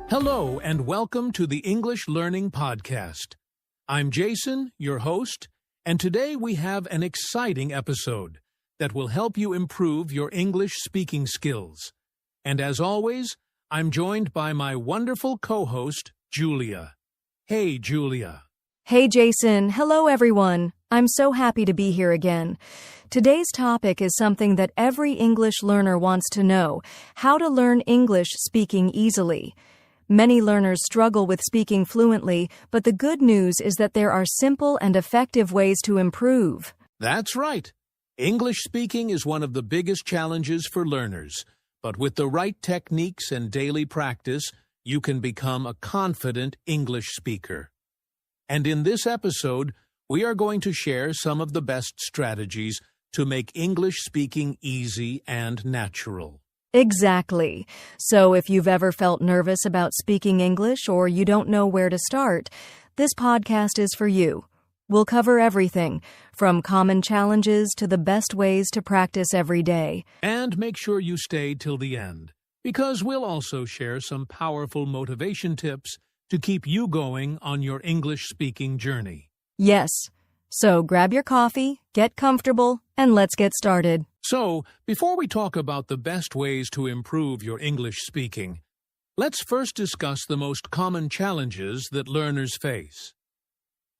Hello and welcome to the English Learning Podcast. I'm Jason, your host, and today we have an exciting episode that will help you improve your English speaking skills. And as always, I'm joined by my wonderful co-host, Julia. Hey, Julia. Hey, Jason. Hello, everyone. I'm so happy to be here again. Today's topic is something that every English learner wants to know: how to learn English speaking easily. Many learners struggle with speaking fluently, but the good news is that there are simple and effective ways to improve. That's right. English speaking is one of the biggest challenges for learners, but with the right techniques and daily practice, you can become a confident English speaker. And in this episode, we are going to share some of the best strategies to make English speaking easy and natural. Exactly. So if you've ever felt nervous about speaking English or you don't know where to start, this podcast is for you. We'll cover everything, from common challenges to the best ways to practice every day. And make sure you stay till the end, because we'll also share some powerful motivation tips to keep you going on your English speaking journey. Yes. So grab your coffee, get comfortable, and let's get started. So, before we talk about the best ways to improve your English speaking, let's first discuss the most common challenges that learners face.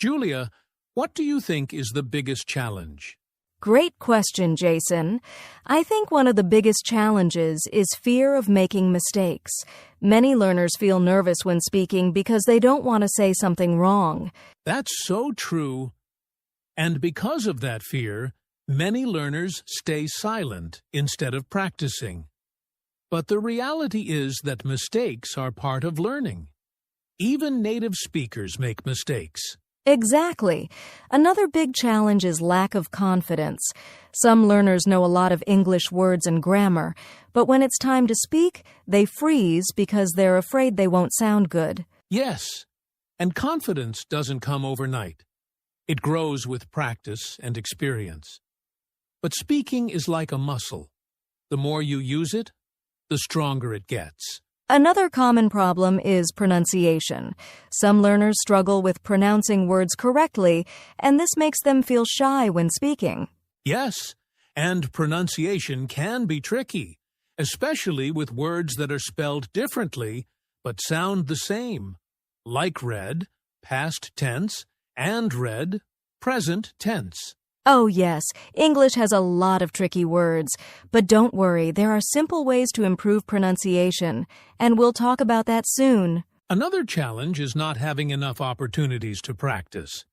Julia, what do you think is the biggest challenge? Great question, Jason. I think one of the biggest challenges is fear of making mistakes. Many learners feel nervous when speaking because they don't want to say something wrong. That's so true. And because of that fear, many learners stay silent instead of practicing. But the reality is that mistakes are part of learning. Even native speakers make mistakes. Exactly. Another big challenge is lack of confidence. Some learners know a lot of English words and grammar, but when it's time to speak, they freeze because they're afraid they won't sound good. Yes, and confidence doesn't come overnight. It grows with practice and experience. But speaking is like a muscle. The more you use it, the stronger it gets. Another common problem is pronunciation. Some learners struggle with pronouncing words correctly, and this makes them feel shy when speaking. Yes, and pronunciation can be tricky, especially with words that are spelled differently but sound the same, like read, past tense, and read, present tense. Oh yes, English has a lot of tricky words, but don't worry, there are simple ways to improve pronunciation, and we'll talk about that soon. Another challenge is not having enough opportunities to practice.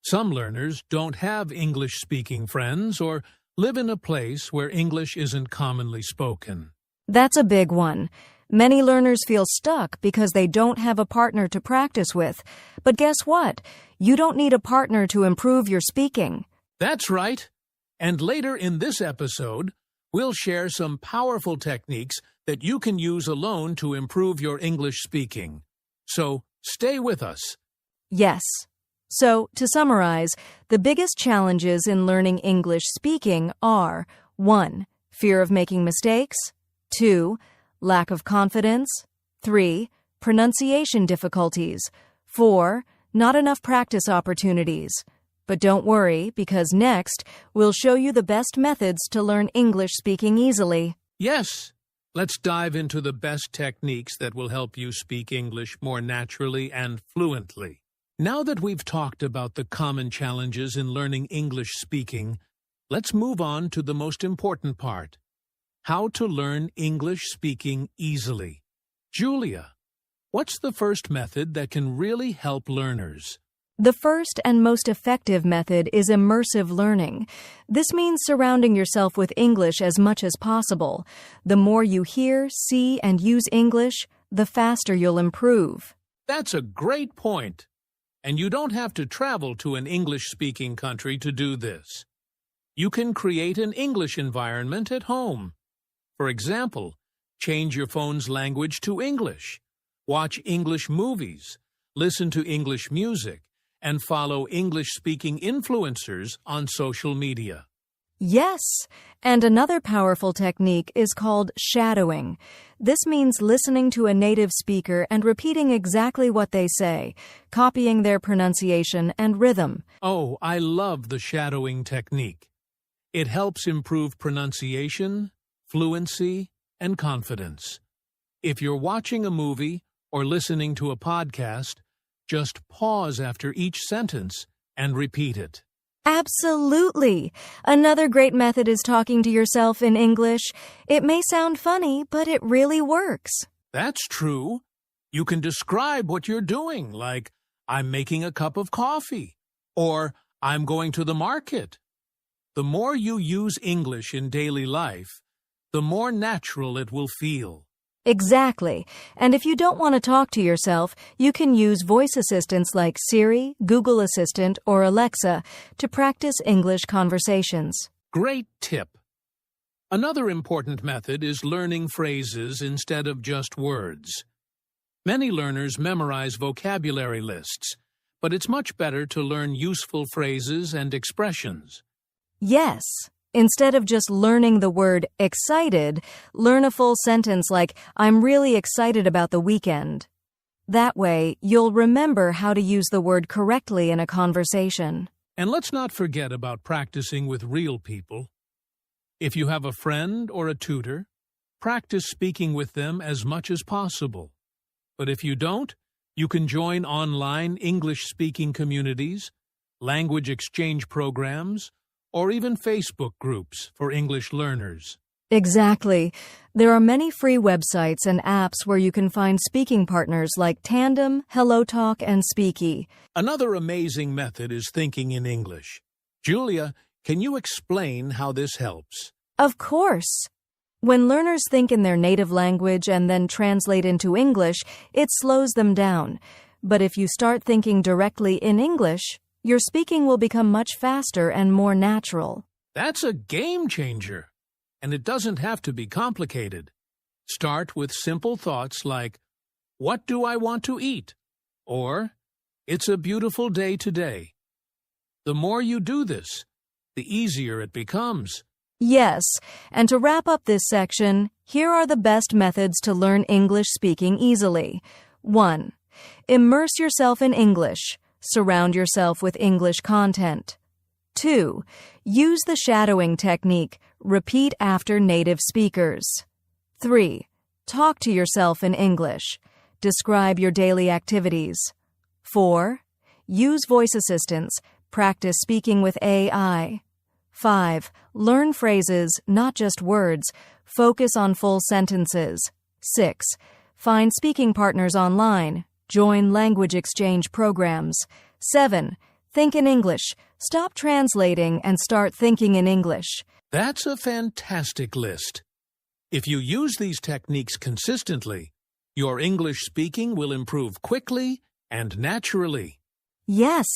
Some learners don't have English-speaking friends or live in a place where English isn't commonly spoken. That's a big one. Many learners feel stuck because they don't have a partner to practice with. But guess what? You don't need a partner to improve your speaking. That's right. And later in this episode, we'll share some powerful techniques that you can use alone to improve your English speaking. So, stay with us. Yes. So, to summarize, the biggest challenges in learning English speaking are 1. Fear of making mistakes. 2. Lack of confidence. 3. Pronunciation difficulties. 4. Not enough practice opportunities. But don't worry, because next, we'll show you the best methods to learn English speaking easily. Yes, let's dive into the best techniques that will help you speak English more naturally and fluently. Now that we've talked about the common challenges in learning English speaking, let's move on to the most important part: how to learn English speaking easily. Julia, what's the first method that can really help learners? The first and most effective method is immersive learning. This means surrounding yourself with English as much as possible. The more you hear, see, and use English, the faster you'll improve. That's a great point. And you don't have to travel to an English-speaking country to do this. You can create an English environment at home. For example, change your phone's language to English, watch English movies, listen to English music, and follow English-speaking influencers on social media. Yes, and another powerful technique is called shadowing. This means listening to a native speaker and repeating exactly what they say, copying their pronunciation and rhythm. Oh, I love the shadowing technique. It helps improve pronunciation, fluency, and confidence. If you're watching a movie or listening to a podcast, just pause after each sentence and repeat it. Absolutely. Another great method is talking to yourself in English. It may sound funny, but it really works. That's true. You can describe what you're doing, like, I'm making a cup of coffee, or I'm going to the market. The more you use English in daily life, the more natural it will feel. Exactly. And if you don't want to talk to yourself, you can use voice assistants like Siri, Google Assistant, or Alexa to practice English conversations. Great tip. Another important method is learning phrases instead of just words. Many learners memorize vocabulary lists, but it's much better to learn useful phrases and expressions. Yes. Instead of just learning the word excited, learn a full sentence like, I'm really excited about the weekend. That way, you'll remember how to use the word correctly in a conversation. And let's not forget about practicing with real people. If you have a friend or a tutor, practice speaking with them as much as possible. But if you don't, you can join online English-speaking communities, language exchange programs, or even Facebook groups for English learners. Exactly. There are many free websites and apps where you can find speaking partners like Tandem, HelloTalk, and Speaky. Another amazing method is thinking in English. Julia, can you explain how this helps? Of course. When learners think in their native language and then translate into English, it slows them down. But if you start thinking directly in English, your speaking will become much faster and more natural. That's a game changer. And it doesn't have to be complicated. Start with simple thoughts like, what do I want to eat? Or, it's a beautiful day today. The more you do this, the easier it becomes. Yes, and to wrap up this section, here are the best methods to learn English speaking easily. 1. Immerse yourself in English. Surround yourself with English content. 2. Use the shadowing technique. Repeat after native speakers. 3. Talk to yourself in English. Describe your daily activities. 4. Use voice assistants. Practice speaking with AI. 5. Learn phrases, not just words. Focus on full sentences. 6. Find speaking partners online. Join language exchange programs. 7. Think in English. Stop translating and start thinking in English. That's a fantastic list. If you use these techniques consistently, your English speaking will improve quickly and naturally. Yes,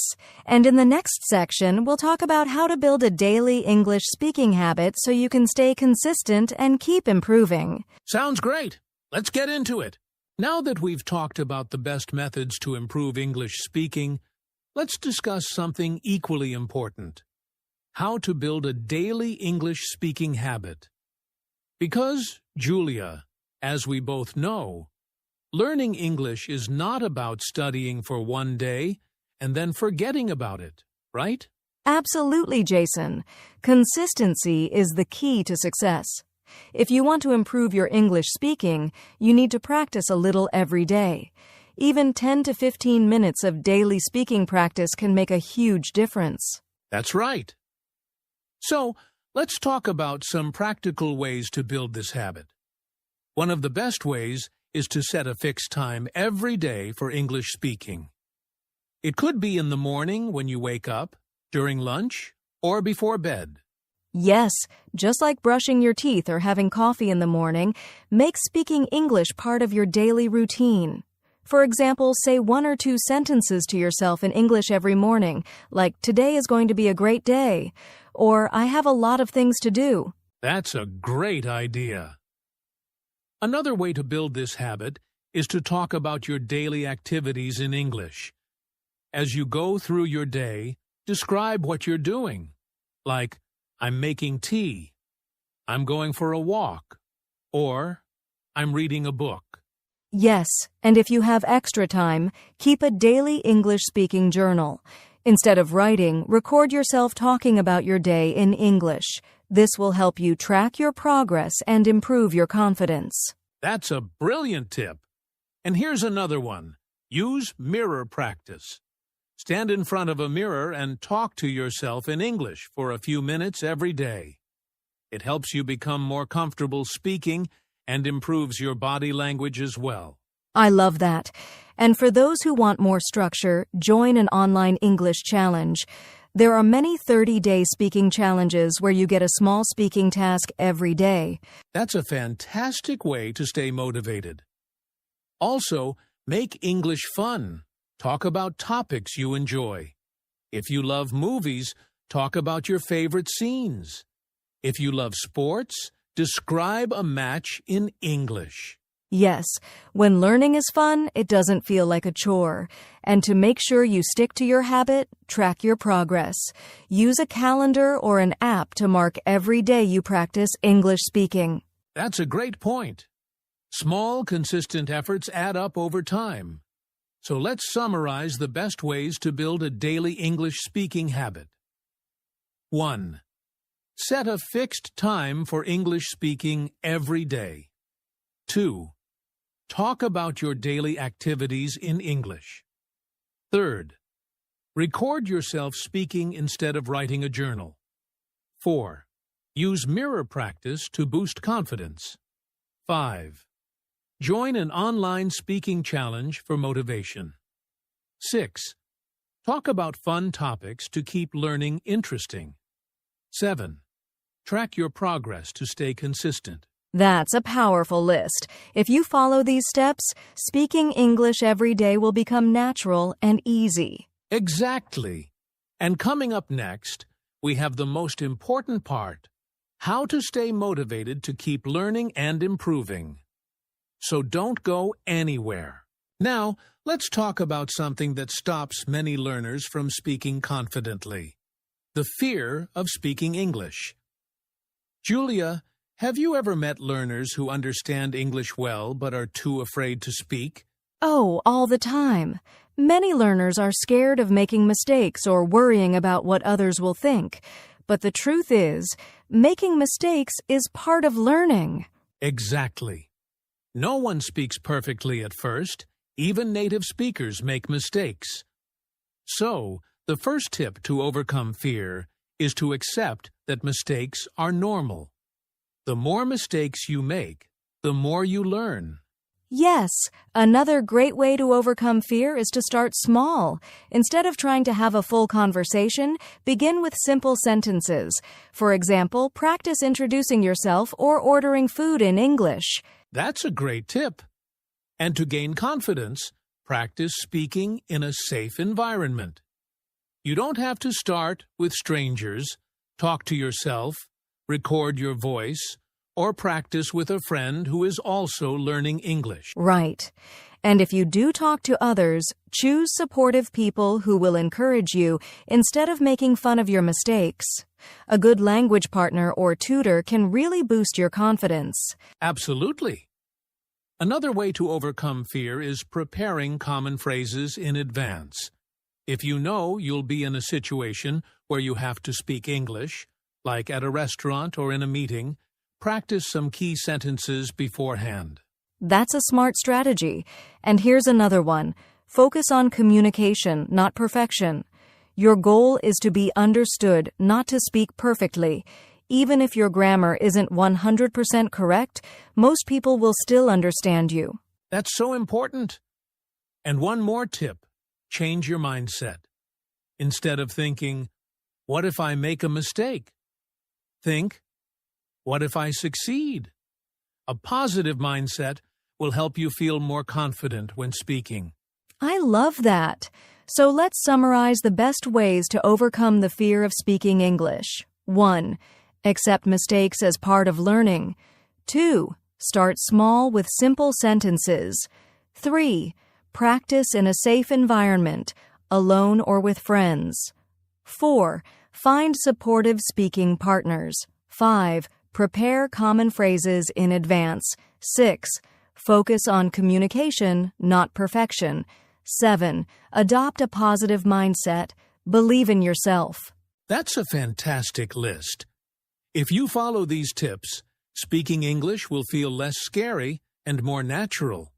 and in the next section, we'll talk about how to build a daily English speaking habit so you can stay consistent and keep improving. Sounds great. Let's get into it. Now that we've talked about the best methods to improve English speaking, let's discuss something equally important: how to build a daily English speaking habit. Because, Julia, as we both know, learning English is not about studying for one day and then forgetting about it, right? Absolutely, Jason. Consistency is the key to success. If you want to improve your English speaking, you need to practice a little every day. Even 10 to 15 minutes of daily speaking practice can make a huge difference. That's right. So, let's talk about some practical ways to build this habit. One of the best ways is to set a fixed time every day for English speaking. It could be in the morning when you wake up, during lunch, or before bed. Yes, just like brushing your teeth or having coffee in the morning, make speaking English part of your daily routine. For example, say 1 or 2 sentences to yourself in English every morning, like, today is going to be a great day, or I have a lot of things to do. That's a great idea. Another way to build this habit is to talk about your daily activities in English. As you go through your day, describe what you're doing. Like, I'm making tea. I'm going for a walk. Or, I'm reading a book. Yes, and if you have extra time, keep a daily English speaking journal. Instead of writing, record yourself talking about your day in English. This will help you track your progress and improve your confidence. That's a brilliant tip. And here's another one. Use mirror practice. Stand in front of a mirror and talk to yourself in English for a few minutes every day. It helps you become more comfortable speaking and improves your body language as well. I love that. And for those who want more structure, join an online English challenge. There are many 30-day speaking challenges where you get a small speaking task every day. That's a fantastic way to stay motivated. Also, make English fun. Talk about topics you enjoy. If you love movies, talk about your favorite scenes. If you love sports, describe a match in English. Yes, when learning is fun, it doesn't feel like a chore. And to make sure you stick to your habit, track your progress. Use a calendar or an app to mark every day you practice English speaking. That's a great point. Small, consistent efforts add up over time. So let's summarize the best ways to build a daily English speaking habit. 1. Set a fixed time for English speaking every day. 2. Talk about your daily activities in English. 3. Record yourself speaking instead of writing a journal. 4. Use mirror practice to boost confidence. 5. Join an online speaking challenge for motivation. 6. Talk about fun topics to keep learning interesting. 7. Track your progress to stay consistent. That's a powerful list. If you follow these steps, speaking English every day will become natural and easy. Exactly. And coming up next, we have the most important part: how to stay motivated to keep learning and improving. So don't go anywhere. Now, let's talk about something that stops many learners from speaking confidently: the fear of speaking English. Julia, have you ever met learners who understand English well but are too afraid to speak? Oh, all the time. Many learners are scared of making mistakes or worrying about what others will think. But the truth is, making mistakes is part of learning. Exactly. No one speaks perfectly at first. Even native speakers make mistakes. So, the first tip to overcome fear is to accept that mistakes are normal. The more mistakes you make, the more you learn. Yes, another great way to overcome fear is to start small. Instead of trying to have a full conversation, begin with simple sentences. For example, practice introducing yourself or ordering food in English. That's a great tip. And to gain confidence, practice speaking in a safe environment. You don't have to start with strangers. Talk to yourself, record your voice, or practice with a friend who is also learning English. Right. And if you do talk to others, choose supportive people who will encourage you instead of making fun of your mistakes. A good language partner or tutor can really boost your confidence. Absolutely. Another way to overcome fear is preparing common phrases in advance. If you know you'll be in a situation where you have to speak English, like at a restaurant or in a meeting, practice some key sentences beforehand. That's a smart strategy. And here's another one. Focus on communication, not perfection. Your goal is to be understood, not to speak perfectly. Even if your grammar isn't 100% correct, most people will still understand you. That's so important. And one more tip: change your mindset. Instead of thinking, "What if I make a mistake?" Think, "What if I succeed?" A positive mindset will help you feel more confident when speaking. I love that. So let's summarize the best ways to overcome the fear of speaking English. 1. Accept mistakes as part of learning. 2. Start small with simple sentences. 3. Practice in a safe environment, alone or with friends. 4. Find supportive speaking partners. 5. Prepare common phrases in advance. 6. Focus on communication, not perfection. 7. Adopt a positive mindset. Believe in yourself. That's a fantastic list. If you follow these tips, speaking English will feel less scary and more natural.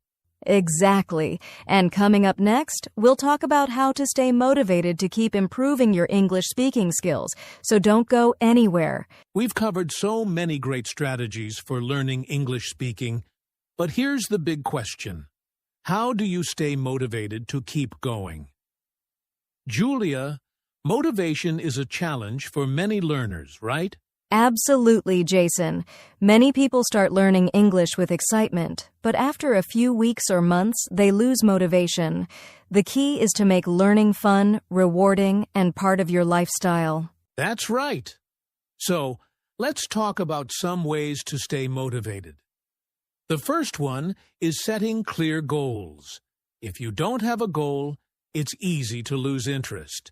Exactly. And coming up next, we'll talk about how to stay motivated to keep improving your English speaking skills. So don't go anywhere. We've covered so many great strategies for learning English speaking, but here's the big question. How do you stay motivated to keep going? Julia, motivation is a challenge for many learners, right? Absolutely, Jason. Many people start learning English with excitement, but after a few weeks or months, they lose motivation. The key is to make learning fun, rewarding, and part of your lifestyle. That's right. So, let's talk about some ways to stay motivated. The first one is setting clear goals. If you don't have a goal, it's easy to lose interest.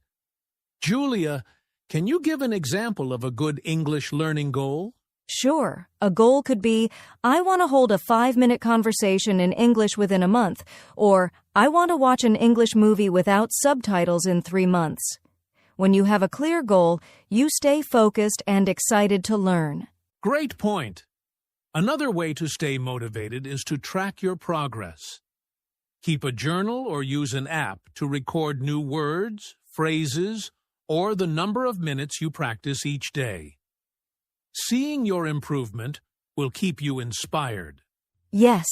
Julia, can you give an example of a good English learning goal? Sure. A goal could be, I want to hold a 5-minute conversation in English within a month, or I want to watch an English movie without subtitles in 3 months. When you have a clear goal, you stay focused and excited to learn. Great point. Another way to stay motivated is to track your progress. Keep a journal or use an app to record new words, phrases, or the number of minutes you practice each day. Seeing your improvement will keep you inspired. Yes,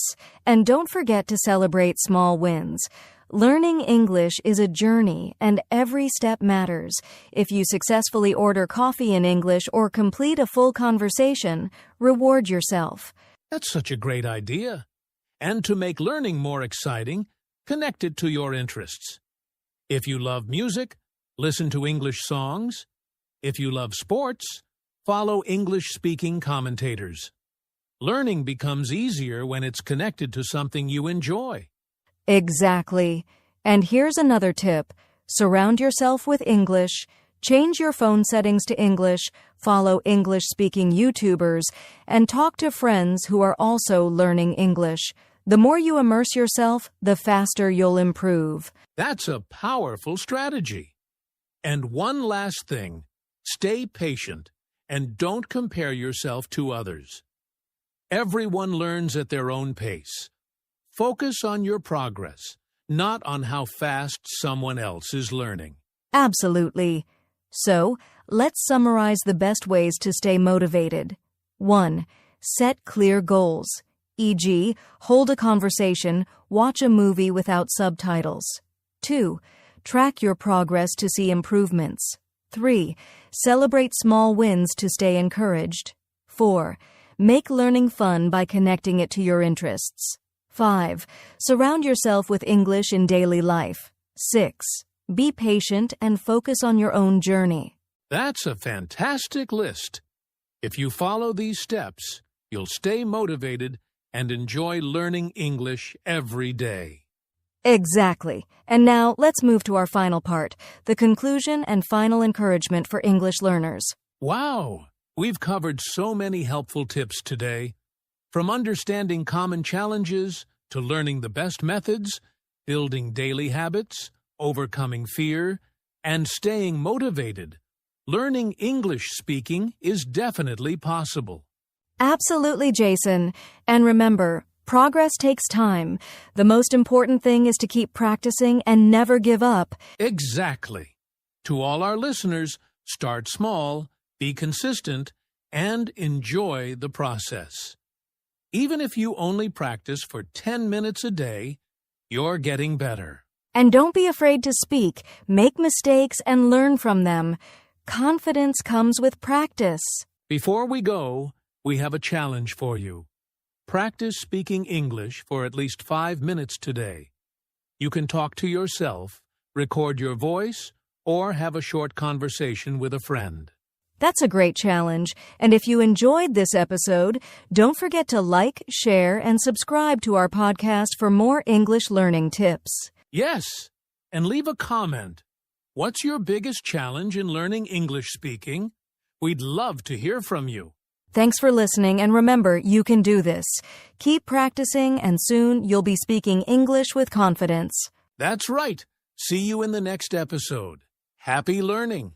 and don't forget to celebrate small wins. Learning English is a journey, and every step matters. If you successfully order coffee in English or complete a full conversation, reward yourself. That's such a great idea. And to make learning more exciting, connect it to your interests. If you love music, listen to English songs. If you love sports, follow English-speaking commentators. Learning becomes easier when it's connected to something you enjoy. Exactly. And here's another tip. Surround yourself with English. Change your phone settings to English, follow English-speaking YouTubers, and talk to friends who are also learning English. The more you immerse yourself, the faster you'll improve. That's a powerful strategy. And one last thing, stay patient and don't compare yourself to others. Everyone learns at their own pace. Focus on your progress, not on how fast someone else is learning. Absolutely. So, let's summarize the best ways to stay motivated. 1. Set clear goals, e.g., hold a conversation, watch a movie without subtitles. 2. Track your progress to see improvements. 3. Celebrate small wins to stay encouraged. 4. Make learning fun by connecting it to your interests. 5. Surround yourself with English in daily life. 6. Be patient and focus on your own journey. That's a fantastic list. If you follow these steps, you'll stay motivated and enjoy learning English every day. Exactly. And now let's move to our final part, the conclusion and final encouragement for English learners. Wow! We've covered so many helpful tips today. From understanding common challenges to learning the best methods, building daily habits, overcoming fear, and staying motivated, learning English speaking is definitely possible. Absolutely, Jason. And remember, progress takes time. The most important thing is to keep practicing and never give up. Exactly. To all our listeners, start small, be consistent, and enjoy the process. Even if you only practice for 10 minutes a day, you're getting better. And don't be afraid to speak, make mistakes, and learn from them. Confidence comes with practice. Before we go, we have a challenge for you. Practice speaking English for at least 5 minutes today. You can talk to yourself, record your voice, or have a short conversation with a friend. That's a great challenge. And if you enjoyed this episode, don't forget to like, share, and subscribe to our podcast for more English learning tips. Yes, and leave a comment. What's your biggest challenge in learning English speaking? We'd love to hear from you. Thanks for listening, and remember, you can do this. Keep practicing, and soon you'll be speaking English with confidence. That's right. See you in the next episode. Happy learning!